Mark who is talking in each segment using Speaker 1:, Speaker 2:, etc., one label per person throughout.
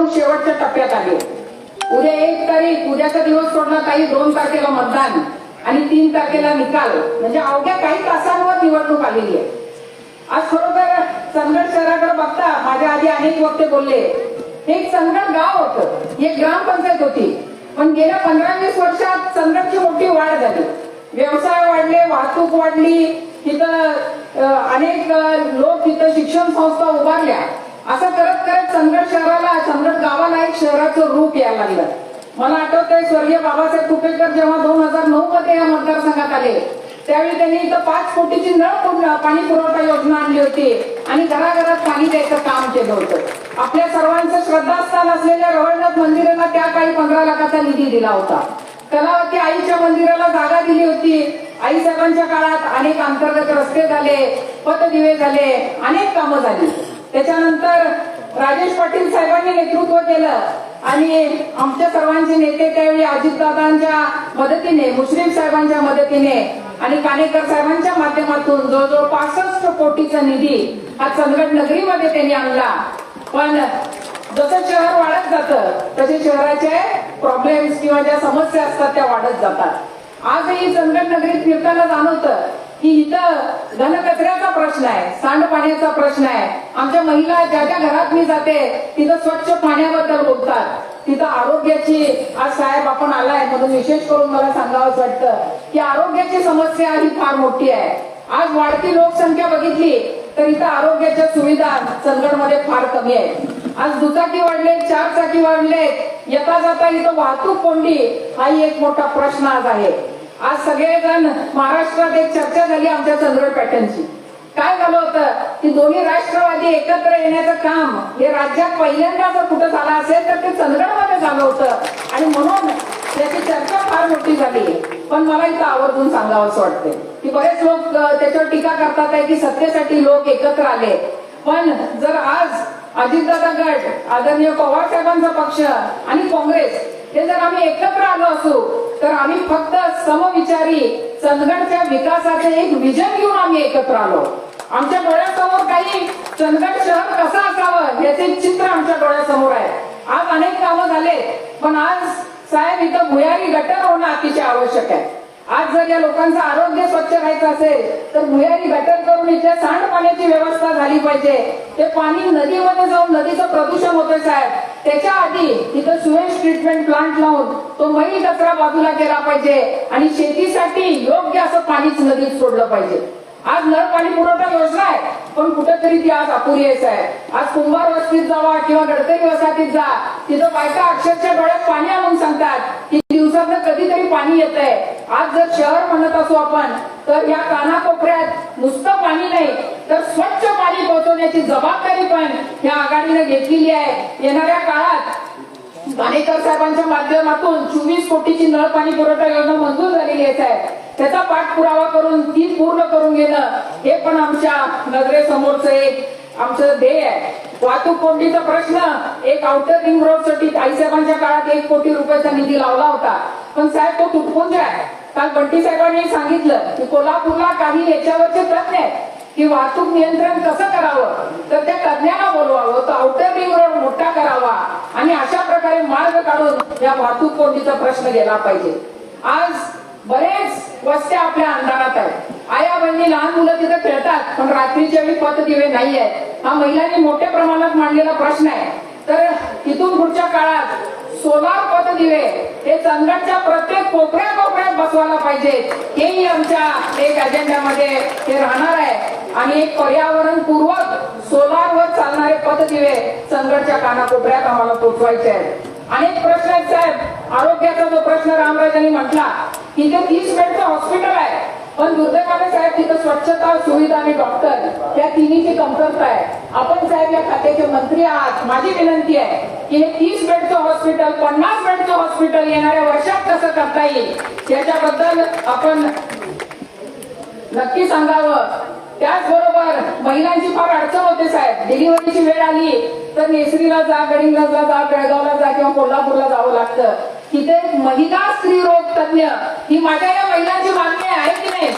Speaker 1: निवडणूक शेवटच्या टप्प्यात आली. उद्या 1 तारीख, उद्याचा दिवस सोडला काही 2 तारखेला मतदान आणि 3 तारखेला निकाल, म्हणजे अवघ्या काही तासांवर निवडणूक आलेली आहे. आज खरोखर चंदगड शहराकडे बघता, माझ्या आधी अनेक वक्ते बोलले, हे एक चंदगड गाव होतं, एक ग्रामपंचायत होती, पण गेल्या 15-20 वर्षात चंदगडची मोठी वाढ झाली. व्यवसाय वाढले, वाहतूक वाढली, तिथं अनेक लोक तिथं शिक्षण संस्था उभारल्या. असं करत करत चंदगड शहराला, चंदगड गावाला एक शहराचं रूप यायला लागलं. मला आठवतंय स्वर्गीय बाबासाहेब कुपेकर जेव्हा 2009 मध्ये या मतदारसंघात आले, त्यावेळी त्यांनी इथं 5 कोटीची नळ पाणी पुरवठा योजना आणली होती आणि घराघरात पाणी द्यायचं काम केलं होतं. आपल्या सर्वांचं श्रद्धास्थान असलेल्या रवळनाथ मंदिराला त्या काळी 15 लाखाचा निधी दिला होता. कलावती आईच्या मंदिराला जागा दिली होती. आई साहेबांच्या काळात अनेक अंतर्गत रस्ते झाले, पथदिवे झाले, अनेक कामं झाली. त्याच्यानंतर राजेश पाटील साहेबांनी नेतृत्व केलं आणि आमच्या सर्वांचे नेते त्यावेळी अजितदादांच्या मदतीने, मुश्रीफ साहेबांच्या मदतीने आणि कानेकर साहेबांच्या माध्यमातून जवळजवळ 65 कोटीचा निधी हा चंदगड नगरीमध्ये त्यांनी आणला. पण जसं शहर वाढत जातं तसे शहराचे प्रॉब्लेम्स किंवा ज्या समस्या असतात त्या वाढत जातात. आजही चंदगड नगरीत फिरताना जाणवतं की इथं घनकचऱ्याचा प्रश्न आहे, सांडपाण्याचा प्रश्न आहे. आमच्या महिला ज्या ज्या घरात मी जाते तिथं स्वच्छ पाण्याबद्दल बोलतात. तिथं आरोग्याची, आज साहेब आपण आलाय म्हणून विशेष करून मला सांगावंच वाटतं की आरोग्याची समस्या ही फार मोठी आहे. आज वाढती लोकसंख्या बघितली तर इथं आरोग्याच्या सुविधा चंदगडमध्ये फार कमी आहेत. आज दुचाकी वाढले, 4 चाकी वाढले, येता जाता इथं वाहतूक कोंडी हाही एक मोठा प्रश्न आज आहे. आज सगळेजण, महाराष्ट्रात एक चर्चा झाली आमच्या चंदगड पॅटर्नची. काय झालं होतं की दोन्ही राष्ट्रवादी एकत्र येण्याचं काम हे राज्यात पहिल्यांदा जर कुठं झालं असेल तर ते चंदगडमध्ये झालं होतं आणि म्हणून त्याची चर्चा फार मोठी झाली. पण मला इथं आवर्जून सांगावंसं वाटतंय की बरेच लोक त्याच्यावर टीका करतात आहे की सत्तेसाठी लोक एकत्र आले. पण जर आज अजितदादा गट, आदरणीय पवार साहेबांचा पक्ष आणि काँग्रेस हे जर आम्ही एकत्र आलो असू तर आम्ही फक्त समविचारी चंदगडच्या विकासाचे एक विजन घेऊन आम्ही एकत्र आलो. आमच्या डोळ्यासमोर काही चंदगड शहर कसं असावं याचे चित्र आमच्या डोळ्यासमोर आहे. आज अनेक कामं झाले, पण आज साहेब इथं भुयारी गटर होणं अतिशय आवश्यक आहे. आज जर या लोकांचं आरोग्य स्वच्छ राहायचं असेल तर भुयारी गटर करून इथे सांडपाण्याची व्यवस्था झाली पाहिजे. ते पाणी नदीमध्ये जाऊन नदीचं प्रदूषण होतं साहेब, त्याच्या आधी इथं सुएज ट्रीटमेंट प्लांट लावून तो मैल कचरा बाजूला केला पाहिजे आणि शेतीसाठी योग्य असं पाणीच नदीत सोडलं पाहिजे. आज नळ पाणी पुरवठा योजना आहे, पण कुठेतरी ती आज अपुरी आहे. आज कुंभार वस्तीत जावा किंवा गडकरी वसाहतीत जा, तिथं बायका अक्षरशः डोळ्यात पाणी आणून सांगतात की दिवसातनं कधीतरी पाणी येतंय. आज जर शहर म्हणत असू आपण तर या कानाकोपऱ्यात नुसतं पाणी नाही तर स्वच्छ पाणी पोहोचवण्याची जबाबदारी पण या आघाडीने घेतलेली आहे. येणाऱ्या काळात कानेकर साहेबांच्या माध्यमातून 24 कोटीची नळ पाणी पुरवठा योजना मंजूर झालेली आहे. त्याचा पाठपुरावा करून ती पूर्ण करून घेणं हे पण आमच्या नजरेसमोरचं एक आमचं ध्येय आहे. वाहतूक कोंडीचा प्रश्न, एक आउटर रिंग रोड साठी आईसाहेबांच्या काळात 1 कोटी रुपयाचा निधी लावला होता, पण साहेब तो तुटपुंज आहे. काल बंटी साहेबांनी सांगितलं की कोल्हापूरला काही याच्यावरचे तज्ञ आहेत की वाहतूक नियंत्रण कसं करावं, तर त्या तज्ञाला बोलवावं, तो आउटर रिंग रोड मोठा करावा आणि अशा प्रकारे मार्ग काढून या वाहतूक कोंडीचा प्रश्न गेला पाहिजे. आज बरेच वस्त्या आपल्या अंधारात आहेत. आया बहिणी, लहान मुलं तिथे खेळतात, पण रात्रीच्या वेळी पथदिवे नाही आहेत. हा महिलांनी मोठ्या प्रमाणात मांडलेला प्रश्न आहे. तर इथून पुढच्या काळात सोलार पथदिवे हे चंदगडच्या प्रत्येक कोपऱ्यात बसवायला पाहिजेत. हेही आमच्या एक अजेंड्यामध्ये हे राहणार आहे आणि एक पर्यावरणपूर्वक सोलारवर चालणारे पथदिवे चंदगडच्या कानाकोपऱ्यात आम्हाला पोहोचवायचे आहेत. अनेक प्रश्न आहेत साहेब. आरोग्याचा जो प्रश्न रामराजांनी म्हटला की ते 30 बेडचं हॉस्पिटल आहे, पण दुर्दैवाने साहेब तिथं स्वच्छता, सुविधा आणि डॉक्टर या तिन्हीची कमतरता आहे. आपण साहेब या खात्याचे मंत्री आहात, माझी विनंती आहे की हे 30 बेडचं हॉस्पिटल 50 बेडचं हॉस्पिटल येणाऱ्या वर्षात कसं करता येईल याच्याबद्दल आपण नक्की सांगावं. त्याचबरोबर महिलांची फार अडचण होते साहेब. डिलिव्हरीची वेळ आली तर नेसरीला जा, गडिंग्लजला जा, बेळगावला जा किंवा कोल्हापूरला जावं लागतं. तिथे महिला स्त्री रोग तज्ञ ही माझ्या या महिलांची मागणी आहे की नाही?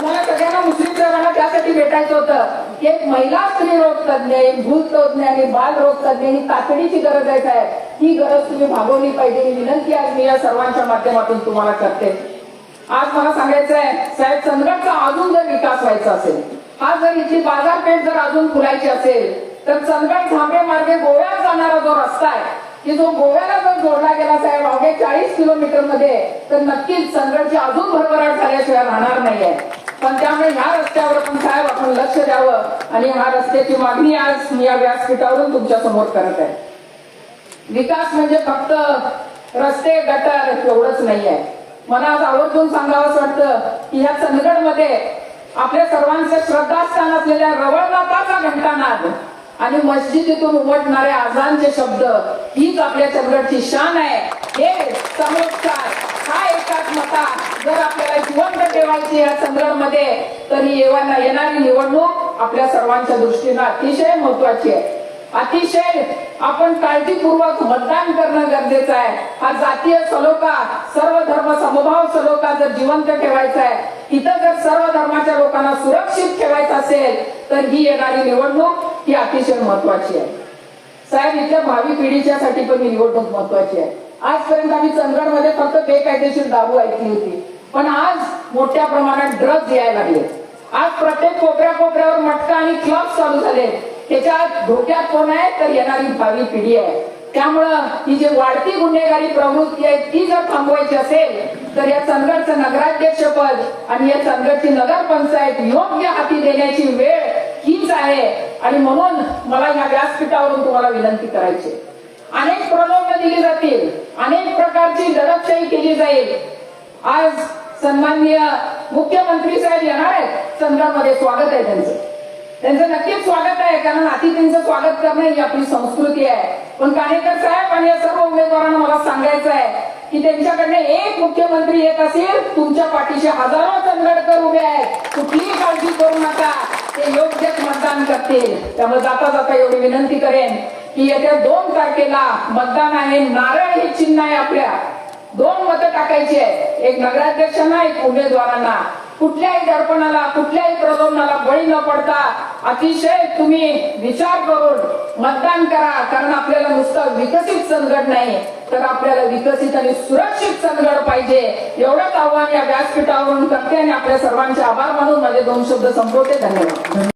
Speaker 1: तुम्हाला सगळ्यांना मुस्लिम साहेबांना त्यासाठी भेटायचं होतं की एक महिला स्त्रीरोग तज्ञ, एक भूततज्ञ आणि बालरोग तज्ञ ही तातडीची गरज आहे साहेब. ही गरज तुम्ही भागवली पाहिजे ही विनंती आज मी या सर्वांच्या माध्यमातून तुम्हाला करते. आज मला सांगायचं आहे साहेब, चंदगडचा अजून जर विकास व्हायचा असेल, हा जर इथली बाजारपेठ जर अजून फुलायची असेल, तर चंदगड थांबे मार्गे गोव्यात जाणारा जो रस्ता आहे की जो गोव्याला जर जोडला गेला साहेब अवघ्या 40 किलोमीटर मध्ये, तर नक्कीच चंदगडची अजून भरभराट झाल्याशिवाय राहणार नाहीये. पण त्यामुळे ह्या रस्त्यावर पण साहेब आपण लक्ष द्यावं आणि ह्या रस्त्याची मागणी आज मी या व्यासपीठावरून तुमच्या समोर करत आहे. विकास म्हणजे फक्त रस्ते गटर एवढंच नाहीये. मला आज आवर्जून सांगावंच वाटतं की ह्या चंदगडमध्ये आपल्या सर्वांचे श्रद्धास्थान असलेल्या रवळनाथाचा घंटानाद आणि मस्जिदीतून उमटणारे आजानचे शब्द हीच आपल्या चंदगडची शान आहे. हे समोरचार हा एकात्मता जर आपल्याला जिवंत ठेवायची या चंदगडमध्ये, तरी येणारी निवडणूक आपल्या सर्वांच्या दृष्टीनं अतिशय महत्वाची आहे. अतिशय आपण काळजीपूर्वक मतदान करणं गरजेचं आहे. हा जातीय सलोखा, सर्व धर्म समभाव सलोखा जर जिवंत ठेवायचा आहे, इथं जर सर्व धर्माच्या लोकांना सुरक्षित ठेवायचं असेल, तर ही येणारी निवडणूक ही अतिशय महत्वाची आहे. साहेब, इथल्या भावी पिढीच्यासाठी पण ही निवडणूक महत्वाची आहे. आजपर्यंत आम्ही चंदगडमध्ये फक्त बेकायदेशीर दारू ऐकली होती, पण आज मोठ्या प्रमाणात ड्रग्ज यायला लागले. आज प्रत्येक कोपऱ्यावर मटका आणि क्लब चालू झाले. त्याच्यात धोक्यात कोण आहे, तर येणारी भावी पिढी आहे. त्यामुळं ही जी वाढती गुन्हेगारी प्रवृत्ती आहे ती जर थांबवायची असेल, तर या चंदगडचं नगराध्यक्षपद आणि या चंदगडची नगरपंचायत योग्य हाती देण्याची वेळ हीच आहे. आणि म्हणून मला या व्यासपीठावरून तुम्हाला विनंती करायची, अनेक प्रलोभन दिली जातील, अनेक प्रकारची दडपशाही केली जाईल. आज सन्माननीय मुख्यमंत्री साहेब येणार आहेत चंदगडमध्ये, स्वागत आहे त्यांचं नक्कीच स्वागत आहे, कारण अतिथींचं स्वागत करणं ही आपली संस्कृती आहे. पण कानेकर साहेब आणि या सर्व उमेदवारांना मला सांगायचं आहे की त्यांच्याकडे एक मुख्यमंत्री येत असेल, तुमच्या पाठीशी हजारो चंदगडकर उभे आहेत. कुठलीही काळजी करू नका, ते योग्यच मतदान करतील. त्यामुळे जाता जाता एवढी विनंती करेन की येत्या 2 तारखेला मतदान आहे. नारळ हे चिन्ह आहे. आपल्या 2 मतं टाकायची आहे, एक नगराध्यक्षांना, एक उमेदवारांना. कुठल्याही दर्पणाला, कुठल्याही प्रलोभनाला बळी न पडता अतिशय तुम्ही विचार करून मतदान करा. कारण आपल्याला नुसतं विकसित चंदगड नाही, तर आपल्याला विकसित आणि सुरक्षित चंदगड पाहिजे. एवढंच आव्हान या व्यासपीठावरून करते आणि आपल्या सर्वांचे आभार मानून माझे 2 शब्द संपवते. धन्यवाद.